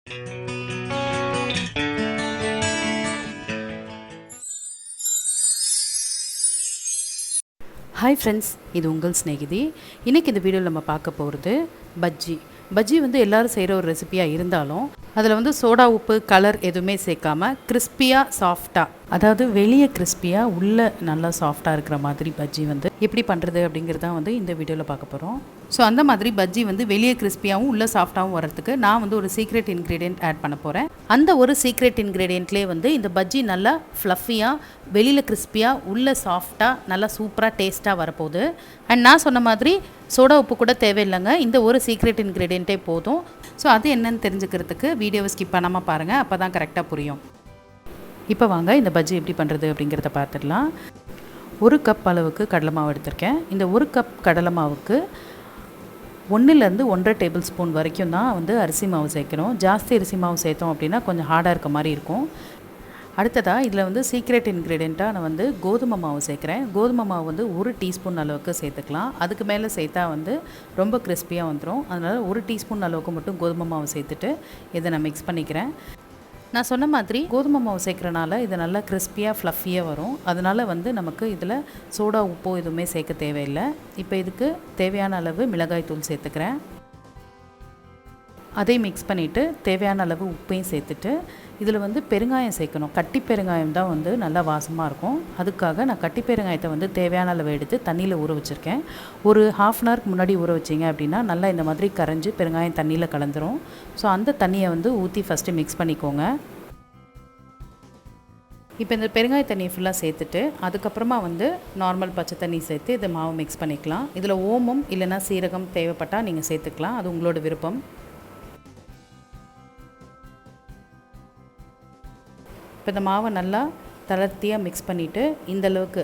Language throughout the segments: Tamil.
ஹாய் ஃப்ரெண்ட்ஸ், இது உங்கள் ஸ்நேகிதி. இன்றைக்கி இந்த வீடியோவில் நம்ம பார்க்க போகிறது பஜ்ஜி. பஜ்ஜி வந்து எல்லோரும் செய்கிற ஒரு ரெசிபியாக இருந்தாலும் அதில் வந்து சோடா உப்பு கலர் எதுவுமே சேர்க்காம கிறிஸ்பியாக சாஃப்டாக, அதாவது வெளியே கிறிஸ்பியாக உள்ளே நல்லா சாஃப்டாக இருக்கிற மாதிரி பஜ்ஜி வந்து எப்படி பண்ணுறது அப்படிங்கிறதான் வந்து இந்த வீடியோவில் பார்க்க போகிறோம். ஸோ அந்த மாதிரி பஜ்ஜி வந்து வெளியே கிறிஸ்பியாகவும் உள்ளே சாஃப்டாகவும் வரதுக்கு நான் வந்து ஒரு சீக்ரெட் இன்க்ரீடியன்ட் ஆட் பண்ண போகிறேன். அந்த ஒரு சீக்ரெட் இன்க்ரீடியன்ட்லேயே வந்து இந்த பஜ்ஜி நல்லா ஃப்ளஃபியாக, வெளியில் கிறிஸ்பியாக, உள்ளே சாஃப்டாக, நல்லா சூப்பராக டேஸ்ட்டாக வரப்போகுது. அண்ட் நான் சொன்ன மாதிரி சோடா உப்பு கூட தேவையில்லைங்க, இந்த ஒரு சீக்ரெட் இன்க்ரீடியண்ட்டே போதும். ஸோ அது என்னன்னு தெரிஞ்சுக்கிறதுக்கு வீடியோவை ஸ்கிப் பண்ணாமல் பாருங்கள், அப்போ தான் கரெக்டாக புரியும். இப்போ வாங்க இந்த பஜ்ஜி எப்படி பண்ணுறது அப்படிங்கிறத பார்த்துடலாம். 1 கப் அளவுக்கு கடலை மாவு எடுத்திருக்கேன். இந்த 1 கப் கடலை மாவுக்கு 1லேருந்து 1.5 டேபிள் ஸ்பூன் வரைக்கும் தான் வந்து அரிசி மாவு சேர்க்கணும். ஜாஸ்தி அரிசி மாவு சேர்த்தோம் அப்படின்னா கொஞ்சம் ஹார்டாக இருக்க மாதிரி இருக்கும். அடுத்ததாக இதில் வந்து சீக்ரெட் இன்க்ரீடியண்ட்டாக நான் வந்து கோதுமை மாவு சேர்க்குறேன். கோதுமை மாவு வந்து 1 டீஸ்பூன் அளவுக்கு சேர்த்துக்கலாம். அதுக்கு மேலே சேர்த்தா வந்து ரொம்ப கிறிஸ்பியாக வந்துடும். அதனால் 1 டீஸ்பூன் அளவுக்கு மட்டும் கோதுமை மாவு சேர்த்துட்டு இதை நான் மிக்ஸ் பண்ணிக்கிறேன். நான் சொன்ன மாதிரி கோதுமை மாவு சேர்க்குறனால இது நல்லா கிறிஸ்பியாக ஃப்ளஃபியாக வரும். அதனால் வந்து நமக்கு இதில் சோடா உப்போ எதுவுமே சேர்க்க தேவையில்லை. இப்போ இதுக்கு தேவையான அளவு மிளகாய் தூள் சேர்த்துக்கிறேன். அதை மிக்ஸ் பண்ணிவிட்டு தேவையான அளவு உப்பையும் சேர்த்துட்டு இதில் வந்து பெருங்காயம் சேர்க்கணும். கட்டி பெருங்காயம் தான் வந்து நல்லா வாசமாக இருக்கும். அதுக்காக நான் கட்டி பெருங்காயத்தை வந்து தேவையான அளவு எடுத்து தண்ணியில் ஊற வச்சுருக்கேன். ஒரு 1/2 அன் ஹவருக்கு முன்னாடி ஊற வச்சிங்க அப்படின்னா நல்லா இந்த மாதிரி கரைஞ்சி பெருங்காயம் தண்ணியில் கலந்துரும். ஸோ அந்த தண்ணியை வந்து ஊற்றி ஃபஸ்ட்டு மிக்ஸ் பண்ணிக்கோங்க. இப்போ இந்த பெருங்காய தண்ணியை ஃபுல்லாக சேர்த்துட்டு அதுக்கப்புறமா வந்து நார்மல் பச்சை தண்ணி சேர்த்து இதை மாவு மிக்ஸ் பண்ணிக்கலாம். இதில் ஓமம் இல்லைன்னா சீரகம் தேவைப்பட்டால் நீங்கள் சேர்த்துக்கலாம், அது உங்களோட விருப்பம். இப்போ இந்த மாவை நல்லா தளர்த்தியாக மிக்ஸ் பண்ணிவிட்டு இந்தளவுக்கு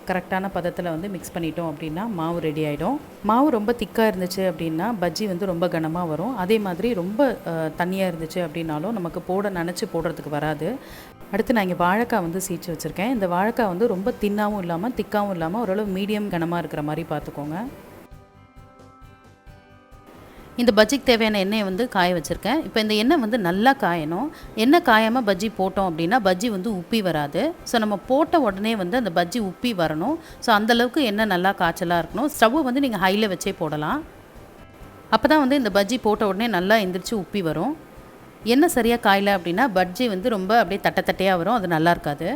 கரெக்டான பதத்தில் வந்து மிக்ஸ் பண்ணிட்டோம் அப்படின்னா மாவு ரெடி ஆகிடும். மாவு ரொம்ப திக்காக இருந்துச்சு அப்படின்னா பஜ்ஜி வந்து ரொம்ப கனமாக வரும். அதே மாதிரி ரொம்ப தண்ணியாக இருந்துச்சு அப்படின்னாலும் நமக்கு நனைச்சி போடுறதுக்கு வராது. அடுத்து நான் இங்கே வாழைக்காய் வந்து சீச்சு வச்சுருக்கேன். இந்த வாழைக்காய் வந்து ரொம்ப தின்னாகவும் இல்லாமல் திக்காகவும் இல்லாமல் ஓரளவு மீடியம் கனமாக இருக்கிற மாதிரி பார்த்துக்கோங்க. இந்த பஜ்ஜிக்கு தேவையான எண்ணெயை வந்து காய வச்சுருக்கேன். இப்போ இந்த எண்ணெய் வந்து நல்லா காயணும். எண்ணெய் காயாமல் பஜ்ஜி போட்டோம் அப்படின்னா பஜ்ஜி வந்து உப்பி வராது. ஸோ நம்ம போட்ட உடனே வந்து அந்த பஜ்ஜி உப்பி வரணும். ஸோ அந்தளவுக்கு எண்ணெய் நல்லா காய்ச்சலாக இருக்கணும். ஸ்டவ்வை வந்து நீங்கள் ஹையில் வச்சே போடலாம். அப்போ தான் வந்து இந்த பஜ்ஜி போட்ட உடனே நல்லா எந்திரிச்சு உப்பி வரும். எண்ணெய் சரியாக காயலை அப்படின்னா பஜ்ஜி வந்து ரொம்ப அப்படியே தட்டையாக வரும், அது நல்லா இருக்காது.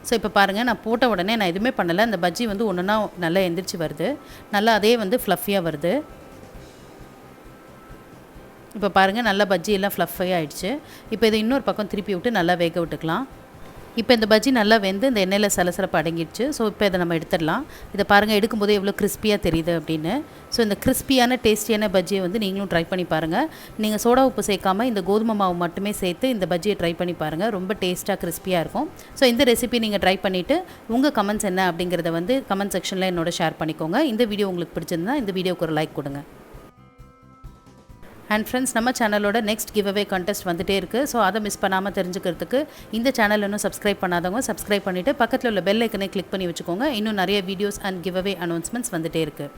ஸோ இப்போ பாருங்கள், நான் போட்ட உடனே நான் எதுவுமே பண்ணலை. அந்த பஜ்ஜி வந்து ஒன்றுனா நல்லா எந்திரிச்சு வருது, நல்லா அதே வந்து ஃப்ளஃபியாக வருது. இப்போ பாருங்கள், நல்லா பஜ்ஜி எல்லாம் ஃப்ளஃபியாக ஆகிடுச்சு. இப்போ இதை இன்னொரு பக்கம் திருப்பி விட்டு நல்லா வேக விட்டுக்கலாம். இப்போ இந்த பஜ்ஜி நல்லா வெந்து இந்த எண்ணெயில் சலசலப்பு அடங்கிடுச்சு. ஸோ இப்போ இதை நம்ம எடுத்துடலாம். இதை பாருங்கள், எடுக்கும்போது எவ்வளோ கிறிஸ்பியாக தெரியுது அப்படின்னு. ஸோ இந்த கிறிஸ்பியான டேஸ்டியான பஜ்ஜியை வந்து நீங்களும் ட்ரை பண்ணி பாருங்கள். நீங்கள் சோடா உப்பு சேர்க்காமல் இந்த கோதுமை மாவு மட்டுமே சேர்த்து இந்த பஜ்ஜியை ட்ரை பண்ணி பாருங்கள். ரொம்ப டேஸ்ட்டாக கிறிஸ்பியாக இருக்கும். ஸோ இந்த ரெசிபி நீங்கள் ட்ரை பண்ணிவிட்டு உங்கள் கமெண்ட்ஸ் என்ன அப்படிங்கிறத வந்து கமெண்ட் செக்ஷனில் என்னோட ஷேர் பண்ணிக்கோங்க. இந்த வீடியோ உங்களுக்கு பிடிச்சிருந்தா இந்த வீடியோக்கு ஒரு லைக் கொடுங்க. அண்ட் ஃப்ரெண்ட்ஸ், நம்ம சேனலோட நெக்ஸ்ட் கிவ் அவே கண்டெஸ்ட் வந்துகிட்டே இருக்குது. ஸோ அதை மிஸ் பண்ணாமல் தெரிஞ்சுக்கிறதுக்கு இந்த சேனல் இன்னும் சப்ஸ்கிரைப் பண்ணாதவங்க சப்ஸ்கிரைப் பண்ணிவிட்டு பக்கத்தில் உள்ள பெல் ஐக்கனை கிளிக் பண்ணி வச்சுக்கோங்க. இன்னும் நிறைய videos and give away announcements வந்துகிட்டே இருக்குது.